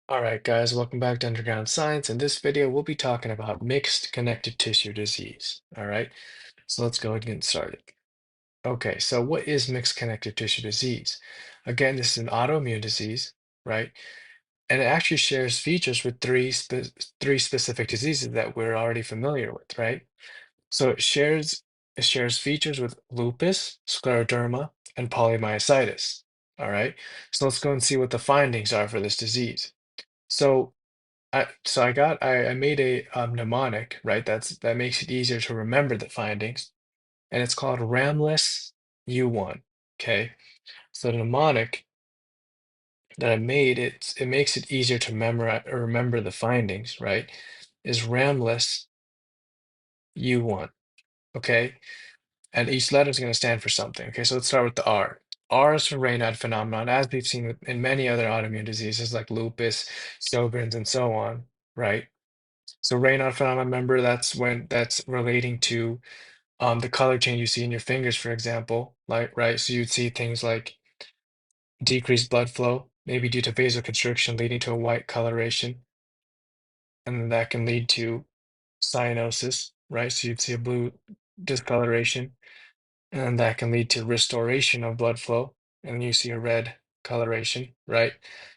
All right, guys, welcome back to Underground Science. In this video, we'll be talking about mixed connective tissue disease. All right, so let's go ahead and get started. Okay, so what is mixed connective tissue disease? Again, this is an autoimmune disease, right? And it actually shares features with three specific diseases that we're already familiar with, right? So it shares features with lupus, scleroderma, and polymyositis. All right, so let's go and see what the findings are for this disease. So I made a mnemonic, right? That makes it easier to remember the findings, and it's called Ramless U1. Okay, so the mnemonic that I made it makes it easier to memorize or remember the findings, right? Is Ramless U1. Okay, and each letter is going to stand for something. Okay, so let's start with the R. R is for Raynaud phenomenon, as we've seen in many other autoimmune diseases like lupus, Sjogren's, and so on, right? So Raynaud phenomenon, remember that's relating to the color change you see in your fingers, for example, like right. So you'd see things like decreased blood flow, maybe due to vasoconstriction, leading to a white coloration, and then that can lead to cyanosis, right? So you'd see a blue discoloration, and that can lead to restoration of blood flow, and you see a red coloration, right?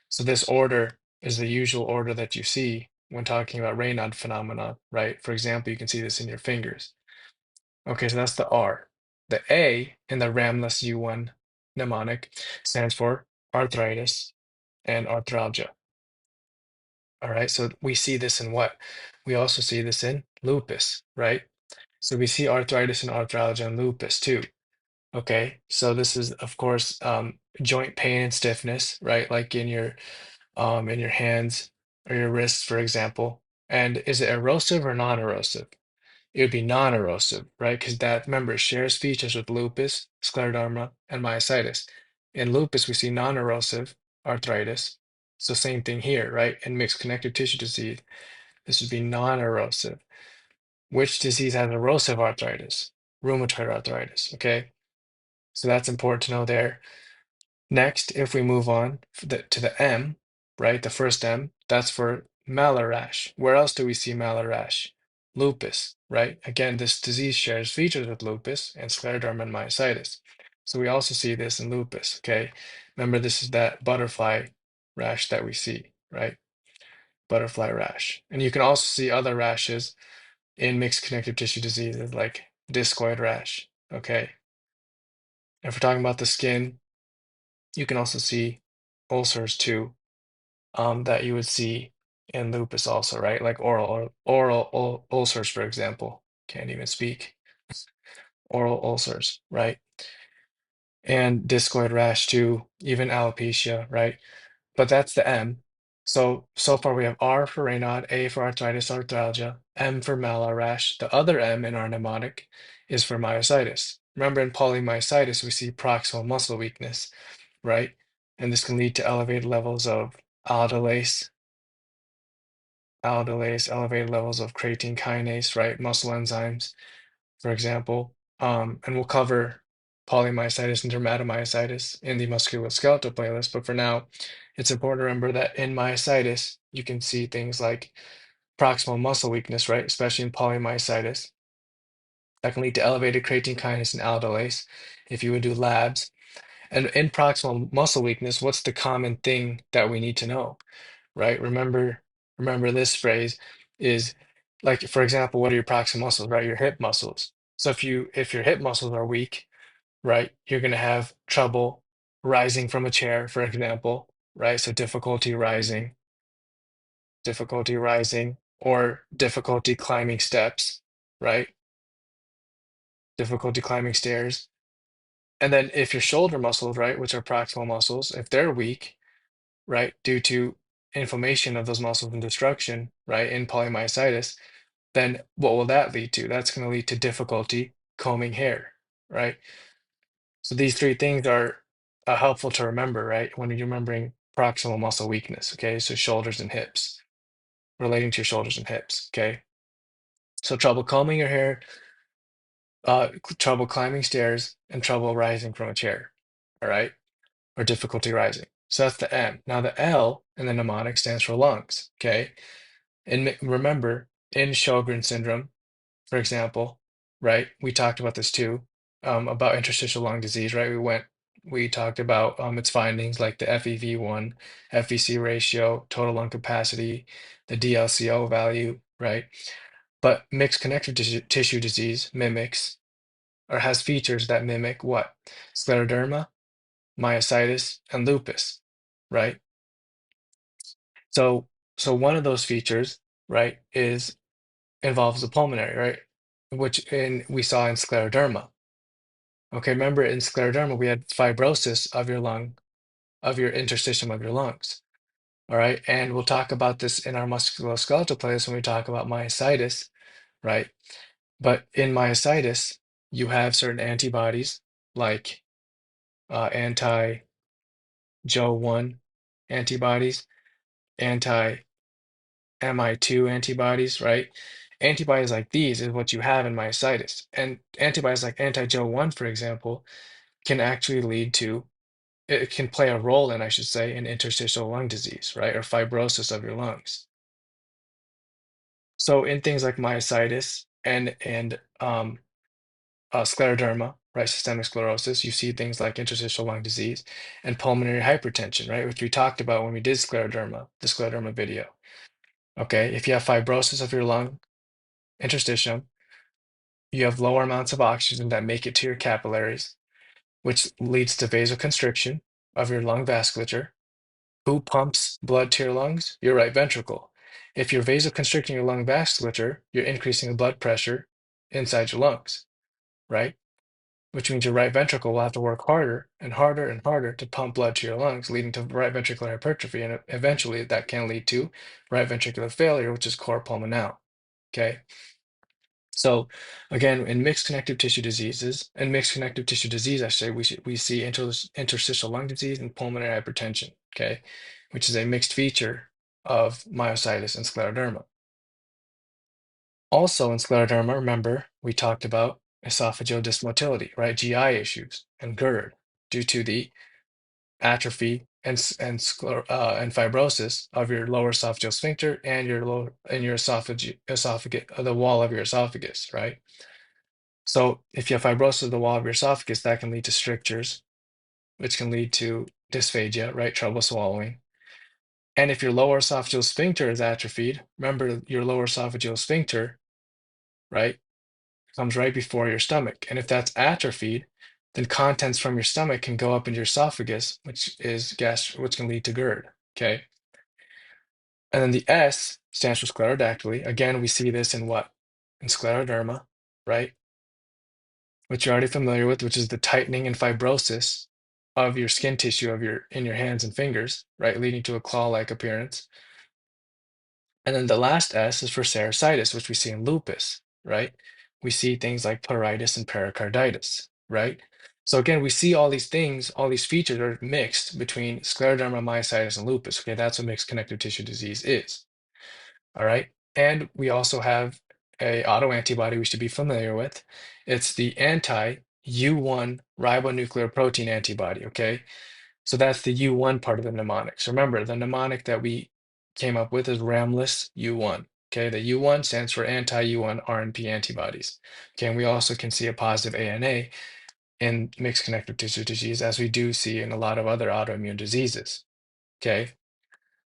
So this order is the usual order that you see when talking about Raynaud phenomena, right? For example, you can see this in your fingers. Okay, so that's the R. The A in the Ramless U1 mnemonic stands for arthritis and arthralgia. All right, so we see this in what? We also see this in lupus, right? So we see arthritis and arthralgia in lupus too. Okay, so this is of course joint pain and stiffness, right? Like in your hands or your wrists, for example. And is it erosive or non-erosive? It would be non-erosive, right? Because that, remember, it shares features with lupus, scleroderma, and myositis. In lupus, we see non-erosive arthritis. So same thing here, right? In mixed connective tissue disease, this would be non-erosive. Which disease has erosive arthritis? Rheumatoid arthritis, okay? So that's important to know there. Next, if we move on to the M, right, the first M, that's for malar rash. Where else do we see malar rash? Lupus, right? Again, this disease shares features with lupus and scleroderma and myositis. So we also see this in lupus, okay? Remember, this is that butterfly rash that we see, right? Butterfly rash. And you can also see other rashes in mixed connective tissue diseases like discoid rash, okay? If we're talking about the skin, you can also see ulcers too, that you would see in lupus also, right? Like oral ulcers, for example. Can't even speak. Oral ulcers, right? And discoid rash too, even alopecia, right? But that's the M. So far we have R for Raynaud, A for arthritis, arthralgia, M for malar rash. The other M in our mnemonic is for myositis. Remember, in polymyositis, we see proximal muscle weakness, right? And this can lead to elevated levels of aldolase, elevated levels of creatine kinase, right? Muscle enzymes, for example. And we'll cover polymyositis and dermatomyositis in the musculoskeletal playlist. But for now, it's important to remember that in myositis, you can see things like proximal muscle weakness, right? Especially in polymyositis. That can lead to elevated creatine kinase and aldolase if you would do labs. And in proximal muscle weakness, what's the common thing that we need to know, right? Remember this phrase is like, for example, what are your proximal muscles, right? Your hip muscles. So if your hip muscles are weak, right, you're going to have trouble rising from a chair, for example, right? So difficulty rising, or difficulty climbing steps, right? Difficulty climbing stairs. And then if your shoulder muscles, right, which are proximal muscles, if they're weak, right, due to inflammation of those muscles and destruction, right, in polymyositis, then what will that lead to? That's going to lead to difficulty combing hair, right? So these three things are helpful to remember, right, when you're remembering proximal muscle weakness, okay? So shoulders and hips, relating to your shoulders and hips, okay? So trouble combing your hair, trouble climbing stairs, and trouble rising from a chair, all right? Or difficulty rising. So that's the M. Now the L and the mnemonic stands for lungs. Okay, and remember, in Sjogren syndrome, for example, right? We talked about this too, about interstitial lung disease, right? We talked about its findings like the FEV1, FVC ratio, total lung capacity, the DLCO value, right? But mixed connective tissue disease mimics or has features that mimic what? Scleroderma, myositis, and lupus, right? So, so one of those features, right, is involves the pulmonary, right? We saw in scleroderma. Okay, remember in scleroderma we had fibrosis of your lung, of your interstitium of your lungs. All right, and we'll talk about this in our musculoskeletal playlist when we talk about myositis, right? But in myositis, you have certain antibodies like anti-Jo1 antibodies, anti-MI2 antibodies, right? Antibodies like these is what you have in myositis. And antibodies like anti-Jo1, for example, can actually lead to, it can play a role in, I should say, in interstitial lung disease, right? Or fibrosis of your lungs. So in things like myositis and scleroderma, right, systemic sclerosis, you see things like interstitial lung disease and pulmonary hypertension, right, which we talked about when we did scleroderma, the scleroderma video. Okay, if you have fibrosis of your lung interstitium, you have lower amounts of oxygen that make it to your capillaries, which leads to vasoconstriction of your lung vasculature. Who pumps blood to your lungs? Your right ventricle. If you're vasoconstricting your lung vasculature, you're increasing the blood pressure inside your lungs, right? Which means your right ventricle will have to work harder and harder and harder to pump blood to your lungs, leading to right ventricular hypertrophy. And eventually that can lead to right ventricular failure, which is cor pulmonale. Okay. So again, in mixed connective tissue diseases, and mixed connective tissue disease, I say we see interstitial lung disease and pulmonary hypertension, okay, which is a mixed feature of myositis and scleroderma. Also in scleroderma, remember, we talked about esophageal dysmotility, right? GI issues and GERD due to the atrophy and fibrosis of your lower esophageal sphincter and your esophagus, the wall of your esophagus, right? So if you have fibrosis of the wall of your esophagus, that can lead to strictures, which can lead to dysphagia, right? Trouble swallowing. And if your lower esophageal sphincter is atrophied, remember your lower esophageal sphincter, right, comes right before your stomach. And if that's atrophied, then contents from your stomach can go up into your esophagus, which can lead to GERD. Okay. And then the S stands for sclerodactyly. Again, we see this in what? In scleroderma, right? Which you're already familiar with, which is the tightening and fibrosis of your skin tissue in your hands and fingers, right, leading to a claw-like appearance. And then the last S is for serositis, which we see in lupus, right? We see things like pleuritis and pericarditis, right? So again, we see all these things, all these features are mixed between scleroderma, myositis, and lupus. Okay, that's what mixed connective tissue disease is. All right. And we also have a autoantibody we should be familiar with. It's the anti-U1 ribonuclear protein antibody. Okay. So that's the U1 part of the mnemonic. So remember, the mnemonic that we came up with is Ramless U1. Okay, the U1 stands for anti-U1 RNP antibodies. Okay, and we also can see a positive ANA in mixed connective tissue disease, as we do see in a lot of other autoimmune diseases. Okay,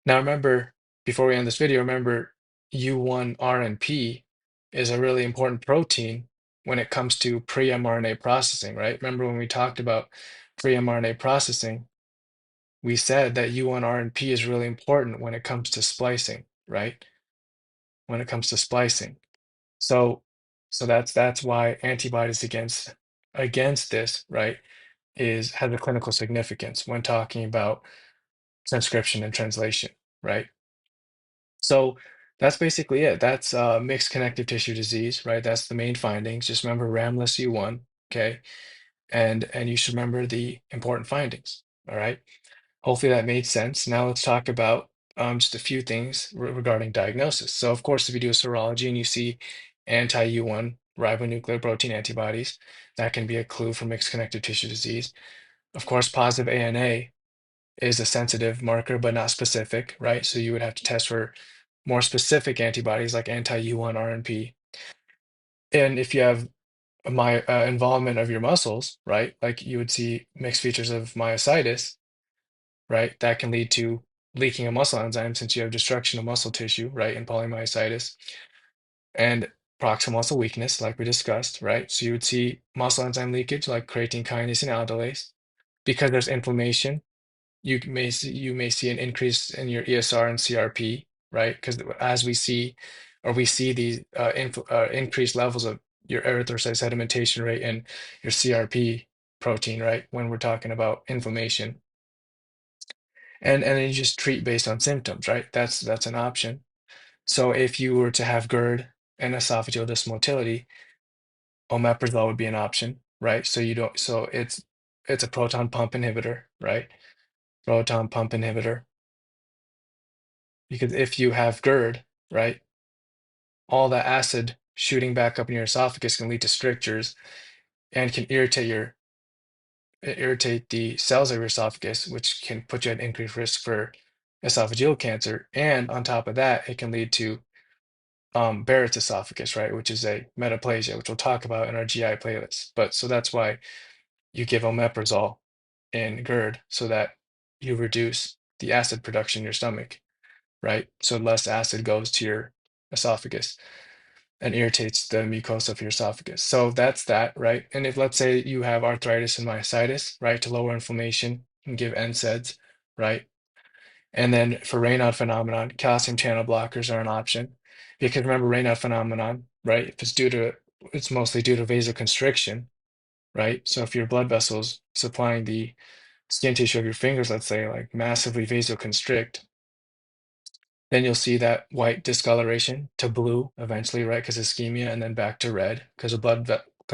now remember, before we end this video, remember U1 RNP is a really important protein when it comes to pre-mRNA processing, right? Remember when we talked about pre-mRNA processing, we said that U1 RNP is really important when it comes to splicing, right? When it comes to splicing. So that's why antibodies against this, right, has a clinical significance when talking about transcription and translation, right? So that's basically it. That's mixed connective tissue disease, right? That's the main findings. Just remember Ramless U1, okay? And you should remember the important findings, all right? Hopefully that made sense. Now let's talk about just a few things regarding diagnosis. So of course, if you do a serology and you see anti-U1 ribonuclear protein antibodies, that can be a clue for mixed connective tissue disease. Of course, positive ANA is a sensitive marker, but not specific, right? So you would have to test for more specific antibodies like anti-U1 RNP. And if you have my involvement of your muscles, right? Like you would see mixed features of myositis, right? That can lead to leaking of muscle enzyme since you have destruction of muscle tissue, right? And polymyositis and proximal muscle weakness, like we discussed, right? So you would see muscle enzyme leakage like creatine kinase and aldolase. Because there's inflammation, you may see an increase in your ESR and CRP, right? Because as we see, or we see these increased levels of your erythrocyte sedimentation rate and your CRP protein, right? When we're talking about inflammation, and then you just treat based on symptoms, right? That's an option. So if you were to have GERD and esophageal dysmotility, omeprazole would be an option, right? So you don't, so it's a proton pump inhibitor, right? Proton pump inhibitor. Because if you have GERD, right, all that acid shooting back up in your esophagus can lead to strictures and can irritate the cells of your esophagus, which can put you at increased risk for esophageal cancer. And on top of that, it can lead to Barrett's esophagus, right, which is a metaplasia, which we'll talk about in our GI playlist. But so that's why you give omeprazole in GERD so that you reduce the acid production in your stomach, right? So less acid goes to your esophagus and irritates the mucosa of your esophagus. So that's that, right? And if let's say you have arthritis and myositis, right, to lower inflammation, you can give NSAIDs, right? And then for Raynaud phenomenon, calcium channel blockers are an option. Because remember Raynaud phenomenon, right? If it's mostly due to vasoconstriction, right? So if your blood vessels supplying the skin tissue of your fingers, let's say, like massively vasoconstrict, then you'll see that white discoloration to blue eventually, right? Because ischemia, and then back to red because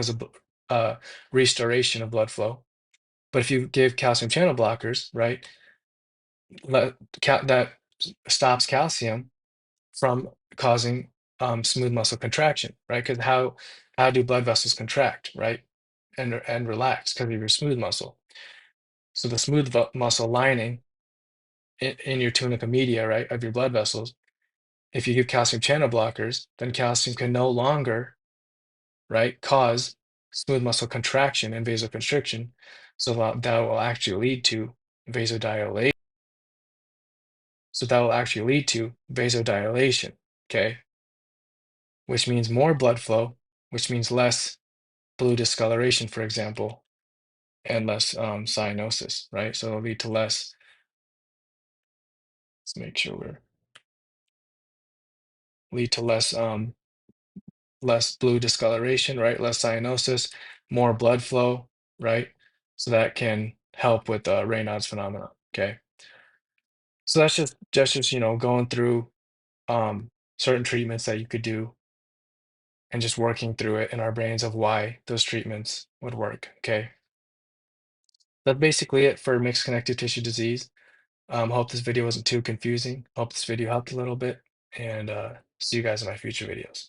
of uh, restoration of blood flow. But if you give calcium channel blockers, right, that stops calcium from causing smooth muscle contraction, right? Because how do blood vessels contract, right, and relax because of your smooth muscle. So the smooth muscle lining in your tunica media, right, of your blood vessels. If you give calcium channel blockers, then calcium can no longer, right, cause smooth muscle contraction and vasoconstriction. So that will actually lead to vasodilation. So that will actually lead to vasodilation, okay? Which means more blood flow, which means less blue discoloration, for example, and less cyanosis, right? So it'll lead to less, let's make sure we're, lead to less blue discoloration, right? Less cyanosis, more blood flow, right? So that can help with Raynaud's phenomenon. Okay, so that's just going through certain treatments that you could do and just working through it in our brains of why those treatments would work. Okay, that's basically it for mixed connective tissue disease. Hope this video wasn't too confusing. Hope this video helped a little bit, and see you guys in my future videos.